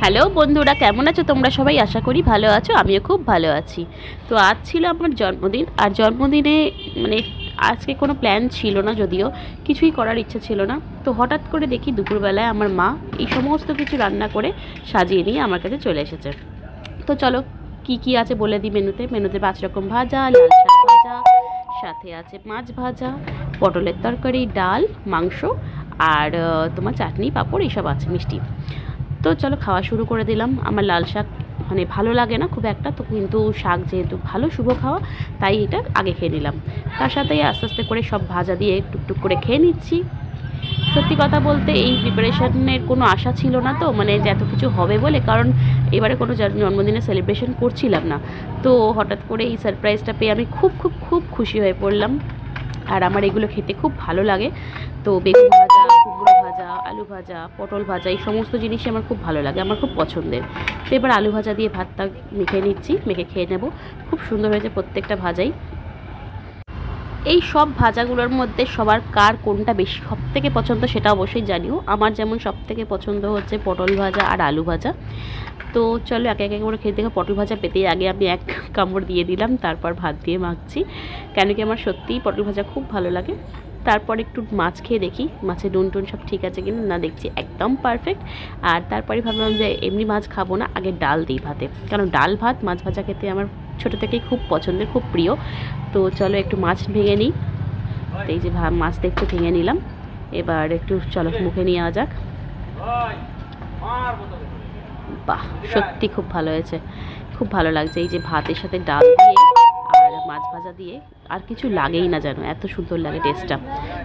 Hello বন্ধুরা, কেমন আছো তোমরা সবাই? আশা করি ভালো আছো, আমিও খুব ভালো আছি। তো আজ ছিল আমার জন্মদিন, আর জন্মদিনে মানে আজকে কোনো প্ল্যান ছিল না, যদিও কিছুই করার ইচ্ছা ছিল না। তো হঠাৎ করে দেখি দুপুরবেলায় আমার মা এই সমস্ত কিছু রান্না করে সাজিয়ে নিয়ে আমার কাছে চলে এসেছে। তো চলো কি কি আছে বলে দিই। মেনুতে 5 রকম ভাজা, লাল শাক ভাজা, সাথে আছে মাছ ভাজা, পটলের তরকারি, ডাল, মাংস, আর তোমার চাটনি, পাঁপড়, এইসব আছে, মিষ্টি। তো চলো খাওয়া শুরু করে দিলাম। আমার লাল শাক মানে ভালো লাগে না খুব একটা, তো কিন্তু শাক যেহেতু ভালো, শুভ খাওয়া, তাই এটা আগে খেয়ে নিলাম। তার সাথেই আস্তে আস্তে করে সব ভাজা দিয়ে টুকটুক করে খেয়ে নিচ্ছি। সত্যি কথা বলতে এই প্রিপারেশনের কোনো আশা ছিল না, তো মানে যে এত কিছু হবে বলে, কারণ এবারে কোনো জন্মদিনের সেলিব্রেশন করছিলাম না। তো হঠাৎ করে এই সারপ্রাইজটা পেয়ে আমি খুব খুব খুব খুশি হয়ে পড়লাম। আর আমার এগুলো খেতে খুব ভালো লাগে। তো বেগুন ভাজা, কুমড়ো ভাজা, আলু ভাজা, পটল ভাজা, এই সমস্ত জিনিসই আমার খুব ভালো লাগে, আমার খুব পছন্দের। তো এবার আলু ভাজা দিয়ে ভাতটা মেখে নিচ্ছি, মেখে খেয়ে নেব। খুব সুন্দর হয়েছে প্রত্যেকটা ভাজাই। এই সব ভাজাগুলোর মধ্যে সবার কার কোনটা বেশি সবথেকে পছন্দ সেটা অবশ্যই জানিও। আমার যেমন সবথেকে পছন্দ হচ্ছে পটল ভাজা আর আলু ভাজা। তো চলো একে একে করে খেতে দেখো। পটল ভাজা পেতেই আগে আমি এক কামড় দিয়ে দিলাম, তারপর ভাত দিয়ে মাখছি, কেন কি আমার সত্যিই পটল ভাজা খুব ভালো লাগে। তারপর একটু মাছ খেয়ে দেখি মাছের নুন টুন সব ঠিক আছে কিনা, না দেখছি একদম পারফেক্ট। আর তারপরে ভাবলাম যে এমনি মাছ খাবো না, আগে ডাল দিই ভাতে, কারণ ডাল ভাত মাছ ভাজা খেতে আমার ছোটো থেকেই খুব পছন্দের, খুব প্রিয়। তো চলো একটু মাছ ভেঙে নিই। তো এই যে মাছ দেখতে ভেঙে নিলাম। এবার একটু চলো মুখে নিয়ে যাক। বাহ, সত্যি খুব ভালো হয়েছে, খুব ভালো লাগছে। এই যে ভাতের সাথে ডাল দিয়ে আর মাছ ভাজা দিয়ে আর কিছু লাগেই না যেন, এত সুন্দর লাগে টেস্টটা।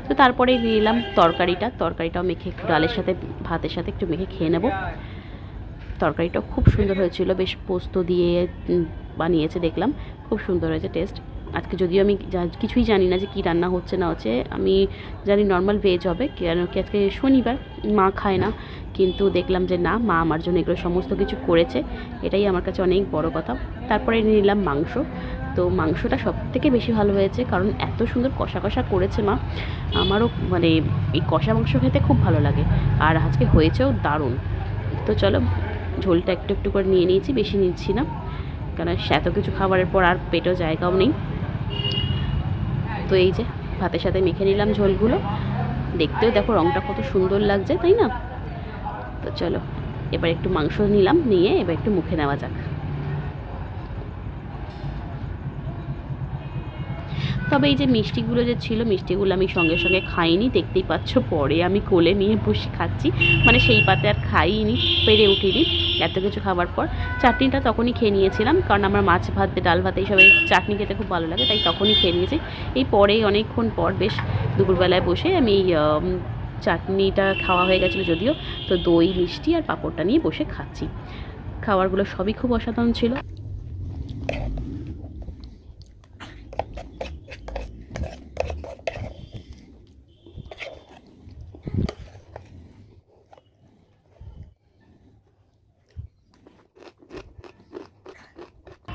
তো তারপরে নিলাম তরকারিটাও মেখে একটু ডালের সাথে ভাতের সাথে একটু মেখে খেয়ে নেব। তরকারিটাও খুব সুন্দর হয়েছিল, বেশ পোস্ত দিয়ে বানিয়েছে দেখলাম, খুব সুন্দর হয়েছে টেস্ট। আজকে যদিও আমি কিছুই জানি না যে কী রান্না হচ্ছে না হচ্ছে, আমি জানি নর্মাল ভেজ হবে, কেন কি আজকে শনিবার, মা খায় না। কিন্তু দেখলাম যে না, মা আমার জন্য এগুলো সমস্ত কিছু করেছে, এটাই আমার কাছে অনেক বড় কথা। তারপরে নিলাম মাংস। তো মাংসটা সবথেকে বেশি ভালো হয়েছে, কারণ এত সুন্দর কষা কষা করেছে মা। আমারও মানে এই কষা মাংস খেতে খুব ভালো লাগে, আর আজকে হয়েছেও দারুণ। তো চলো ঝোলটা একটু একটু করে নিয়ে নিয়েছি, বেশি নিচ্ছি না, কারণ এত কিছু খাবারের পর আর পেটেও জায়গাও নেই। তো এই যে ভাতের সাথে মেখে নিলাম ঝোলগুলো, দেখতেও দেখো রঙটা কত সুন্দর লাগছে, তাই না? তো চলো এবার একটু মাংস নিলাম, নিয়ে এবার একটু মুখে নেওয়া যাক। তবে এই যে মিষ্টিগুলো যে ছিল, মিষ্টিগুলো আমি সঙ্গে সঙ্গে খাইনি, দেখতেই পাচ্ছ, পরে আমি কোলে নিয়ে বসে খাচ্ছি, মানে সেই পাতে আর খাইনি, পেরে উঠিনি এত কিছু খাবার পর। চাটনিটা তখনই খেয়ে নিয়েছিলাম, কারণ আমার মাছ ভাত, ডাল ভাত এইসব চাটনি খেতে খুব ভালো লাগে, তাই তখনই খেয়ে নিয়েছি। এই পরে অনেকক্ষণ পর বেশ দুপুরবেলায় বসে আমি চাটনিটা খাওয়া হয়ে গেছিলো যদিও, তো দই, মিষ্টি আর পাঁপড়টা নিয়ে বসে খাচ্ছি। খাবারগুলো সবই খুব অসাধারণ ছিল।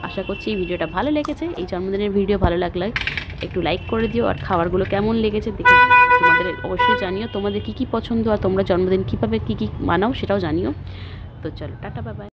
আশা করছি এই ভিডিওটা ভালো লেগেছে। এই জন্মদিনের ভিডিও ভালো লাগলে একটু লাইক করে দিও, আর খাবারগুলো কেমন লেগেছে দেখে তোমাদের অবশ্যই জানিও, তোমাদের কী কী পছন্দ, আর তোমরা জন্মদিন কীভাবে কী কী মানাও সেটাও জানিও। তো চলো টাটা, বাই বাই।